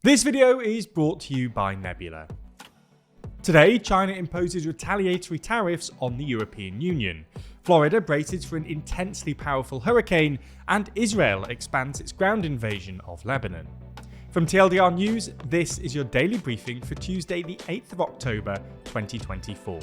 This video is brought to you by Nebula. Today, China imposes retaliatory tariffs on the European Union. Florida braces for an intensely powerful hurricane, and Israel expands its ground invasion of Lebanon. From TLDR News, this is your daily briefing for Tuesday, the 8th of October, 2024.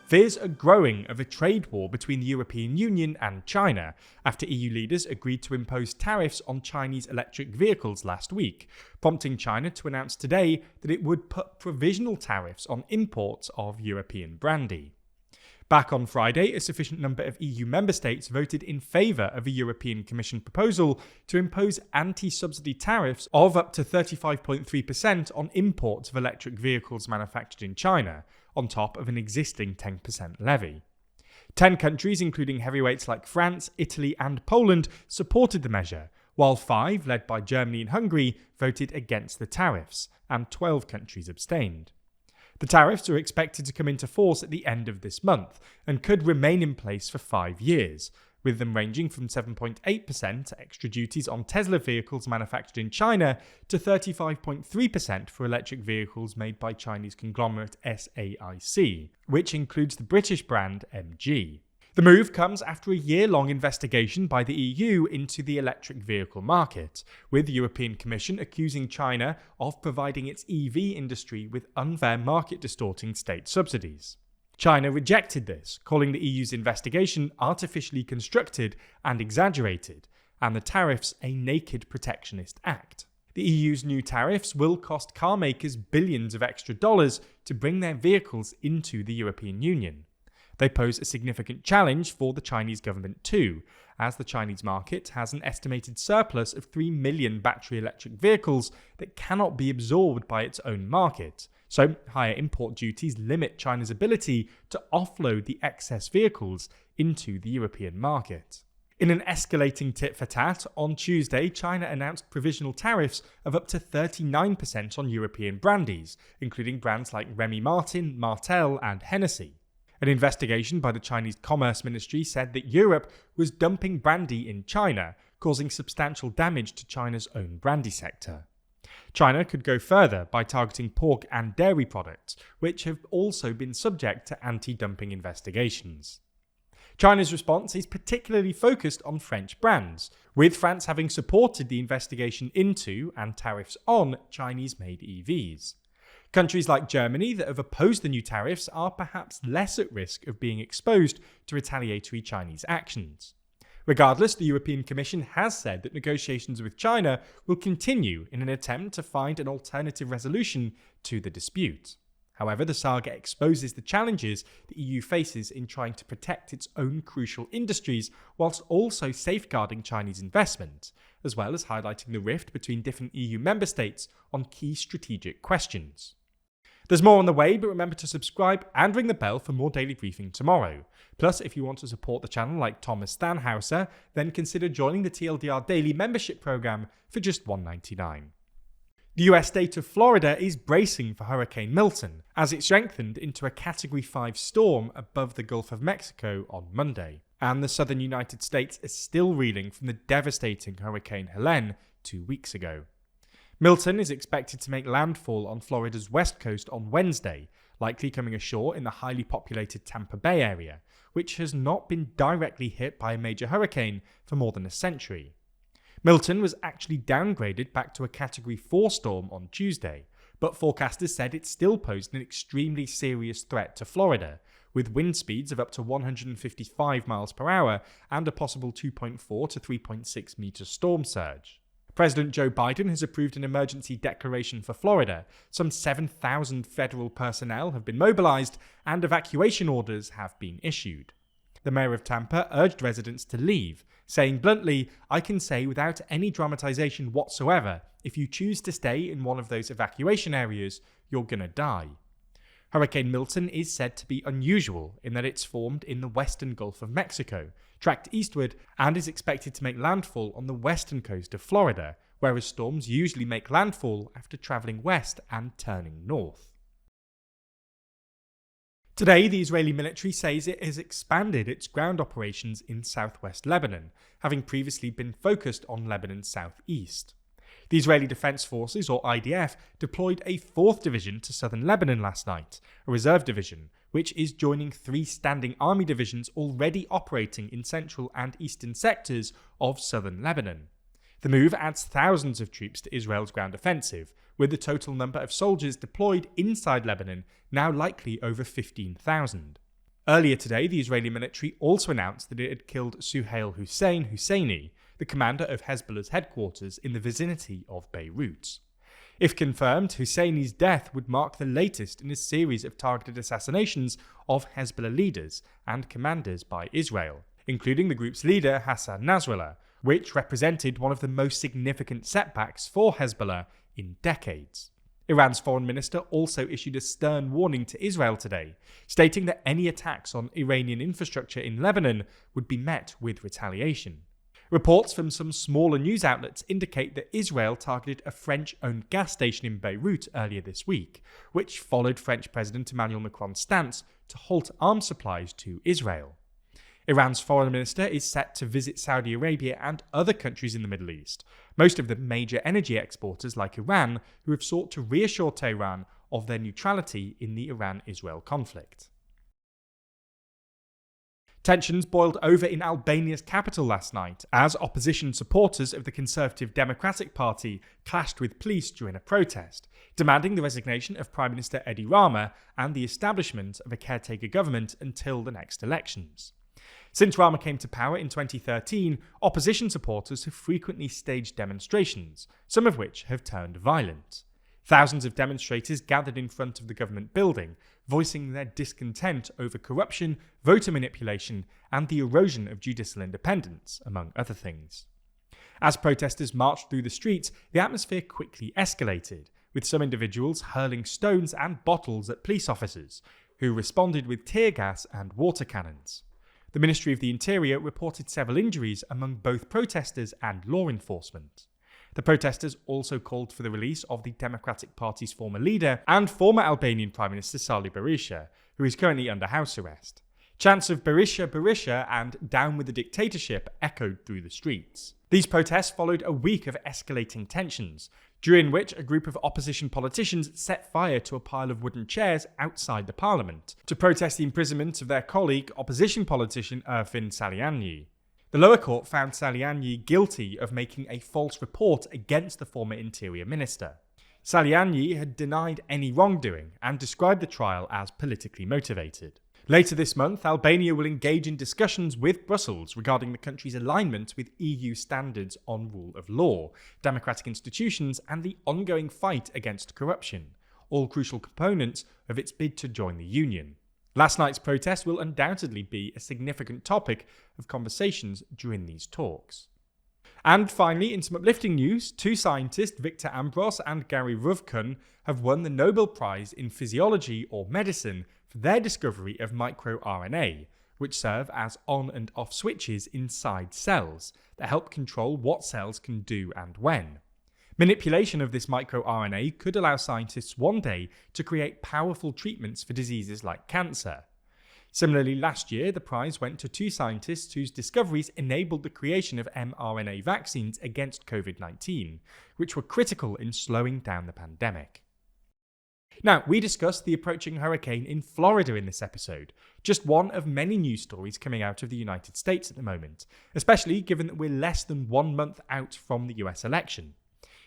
Fears are growing of a trade war between the European Union and China after EU leaders agreed to impose tariffs on Chinese electric vehicles last week, prompting China to announce today that it would put provisional tariffs on imports of European brandy. Back on Friday, a sufficient number of EU member states voted in favour of a European Commission proposal to impose anti-subsidy tariffs of up to 35.3% on imports of electric vehicles manufactured in China, on top of an existing 10% levy. 10 countries, including heavyweights like France, Italy and Poland, supported the measure, while 5, led by Germany and Hungary, voted against the tariffs, and 12 countries abstained. The tariffs are expected to come into force at the end of this month, and could remain in place for 5 years, with them ranging from 7.8% extra duties on Tesla vehicles manufactured in China to 35.3% for electric vehicles made by Chinese conglomerate SAIC, which includes the British brand MG. The move comes after a year-long investigation by the EU into the electric vehicle market, with the European Commission accusing China of providing its EV industry with unfair market-distorting state subsidies. China rejected this, calling the EU's investigation artificially constructed and exaggerated, and the tariffs a naked protectionist act. The EU's new tariffs will cost car makers billions of extra dollars to bring their vehicles into the European Union. They pose a significant challenge for the Chinese government too, as the Chinese market has an estimated surplus of 3 million battery electric vehicles that cannot be absorbed by its own market. So, higher import duties limit China's ability to offload the excess vehicles into the European market. In an escalating tit-for-tat, on Tuesday, China announced provisional tariffs of up to 39% on European brandies, including brands like Remy Martin, Martell and Hennessy. An investigation by the Chinese Commerce Ministry said that Europe was dumping brandy in China, causing substantial damage to China's own brandy sector. China could go further by targeting pork and dairy products, which have also been subject to anti-dumping investigations. China's response is particularly focused on French brands, with France having supported the investigation into and tariffs on Chinese-made EVs. Countries like Germany that have opposed the new tariffs are perhaps less at risk of being exposed to retaliatory Chinese actions. Regardless, the European Commission has said that negotiations with China will continue in an attempt to find an alternative resolution to the dispute. However, the saga exposes the challenges the EU faces in trying to protect its own crucial industries whilst also safeguarding Chinese investment, as well as highlighting the rift between different EU member states on key strategic questions. There's more on the way, but remember to subscribe and ring the bell for more daily briefing tomorrow. Plus, if you want to support the channel like Thomas Stanhauser, then consider joining the TLDR Daily Membership Program for just $1.99. The US state of Florida is bracing for Hurricane Milton, as it strengthened into a Category 5 storm above the Gulf of Mexico on Monday. And the southern United States is still reeling from the devastating Hurricane Helene 2 weeks ago. Milton is expected to make landfall on Florida's west coast on Wednesday, likely coming ashore in the highly populated Tampa Bay area, which has not been directly hit by a major hurricane for more than a century. Milton was actually downgraded back to a Category 4 storm on Tuesday, but forecasters said it still posed an extremely serious threat to Florida, with wind speeds of up to 155 miles per hour and a possible 2.4 to 3.6 meter storm surge. President Joe Biden has approved an emergency declaration for Florida. Some 7,000 federal personnel have been mobilized and evacuation orders have been issued. The mayor of Tampa urged residents to leave, saying bluntly, "I can say without any dramatization whatsoever, if you choose to stay in one of those evacuation areas, you're gonna die." Hurricane Milton is said to be unusual in that it's formed in the western Gulf of Mexico, tracked eastward, and is expected to make landfall on the western coast of Florida, whereas storms usually make landfall after travelling west and turning north. Today, the Israeli military says it has expanded its ground operations in southwest Lebanon, having previously been focused on Lebanon's southeast. The Israeli Defense Forces, or IDF, deployed a 4th division to southern Lebanon last night, a reserve division, which is joining 3 standing army divisions already operating in central and eastern sectors of southern Lebanon. The move adds thousands of troops to Israel's ground offensive, with the total number of soldiers deployed inside Lebanon now likely over 15,000. Earlier today, the Israeli military also announced that it had killed Suhail Husseini, the commander of Hezbollah's headquarters in the vicinity of Beirut. If confirmed, Husseini's death would mark the latest in a series of targeted assassinations of Hezbollah leaders and commanders by Israel, including the group's leader Hassan Nasrallah, which represented one of the most significant setbacks for Hezbollah in decades. Iran's foreign minister also issued a stern warning to Israel today, stating that any attacks on Iranian infrastructure in Lebanon would be met with retaliation. Reports from some smaller news outlets indicate that Israel targeted a French-owned gas station in Beirut earlier this week, which followed French President Emmanuel Macron's stance to halt arms supplies to Israel. Iran's foreign minister is set to visit Saudi Arabia and other countries in the Middle East, most of them major energy exporters like Iran, who have sought to reassure Tehran of their neutrality in the Iran-Israel conflict. Tensions boiled over in Albania's capital last night as opposition supporters of the Conservative Democratic Party clashed with police during a protest, demanding the resignation of Prime Minister Edi Rama and the establishment of a caretaker government until the next elections. Since Rama came to power in 2013, opposition supporters have frequently staged demonstrations, some of which have turned violent. Thousands of demonstrators gathered in front of the government building, voicing their discontent over corruption, voter manipulation, and the erosion of judicial independence, among other things. As protesters marched through the streets, the atmosphere quickly escalated, with some individuals hurling stones and bottles at police officers, who responded with tear gas and water cannons. The Ministry of the Interior reported several injuries among both protesters and law enforcement. The protesters also called for the release of the Democratic Party's former leader and former Albanian Prime Minister Sali Berisha, who is currently under house arrest. Chants of Berisha, Berisha and Down with the Dictatorship echoed through the streets. These protests followed a week of escalating tensions, during which a group of opposition politicians set fire to a pile of wooden chairs outside the parliament to protest the imprisonment of their colleague, opposition politician Erfin Saliani. The lower court found Saliani guilty of making a false report against the former interior minister. Saliani had denied any wrongdoing and described the trial as politically motivated. Later this month, Albania will engage in discussions with Brussels regarding the country's alignment with EU standards on rule of law, democratic institutions, and the ongoing fight against corruption, all crucial components of its bid to join the Union. Last night's protest will undoubtedly be a significant topic of conversations during these talks. And finally, in some uplifting news, 2 scientists, Victor Ambros and Gary Ruvkun, have won the Nobel Prize in Physiology or Medicine for their discovery of microRNA, which serve as on and off switches inside cells that help control what cells can do and when. Manipulation of this microRNA could allow scientists one day to create powerful treatments for diseases like cancer. Similarly, last year, the prize went to 2 scientists whose discoveries enabled the creation of mRNA vaccines against COVID-19, which were critical in slowing down the pandemic. Now, we discussed the approaching hurricane in Florida in this episode, just one of many news stories coming out of the United States at the moment, especially given that we're less than 1 month out from the US election.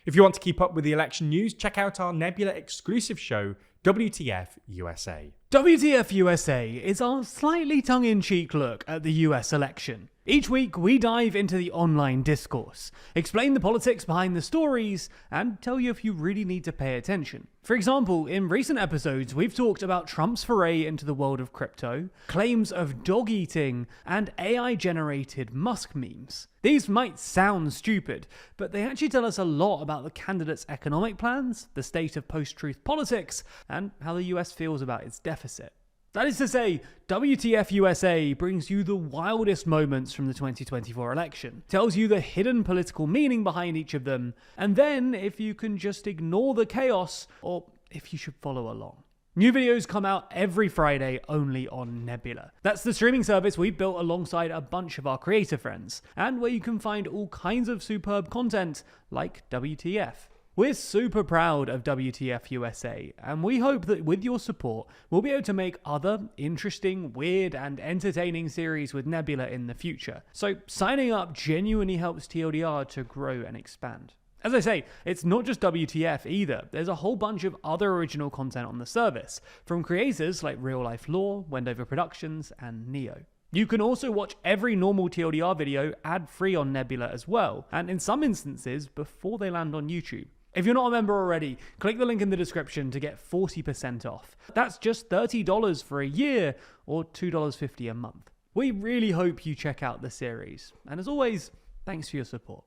If you want to keep up with the election news, check out our Nebula exclusive show, WTF USA. WTF USA is our slightly tongue-in-cheek look at the US election. Each week, we dive into the online discourse, explain the politics behind the stories, and tell you if you really need to pay attention. For example, in recent episodes, we've talked about Trump's foray into the world of crypto, claims of dog eating, and AI-generated Musk memes. These might sound stupid, but they actually tell us a lot about the candidate's economic plans, the state of post-truth politics, and how the US feels about its deficit. That is to say, WTF USA brings you the wildest moments from the 2024 election, tells you the hidden political meaning behind each of them, and then if you can just ignore the chaos, or if you should follow along. New videos come out every Friday only on Nebula. That's the streaming service we've built alongside a bunch of our creator friends, and where you can find all kinds of superb content like WTF. We're super proud of WTF USA, and we hope that with your support, we'll be able to make other interesting, weird, and entertaining series with Nebula in the future. So signing up genuinely helps TLDR to grow and expand. As I say, it's not just WTF either. There's a whole bunch of other original content on the service, from creators like Real Life Law, Wendover Productions, and Neo. You can also watch every normal TLDR video ad-free on Nebula as well, and in some instances, before they land on YouTube. If you're not a member already, click the link in the description to get 40% off. That's just $30 for a year, or $2.50 a month. We really hope you check out the series, and as always, thanks for your support.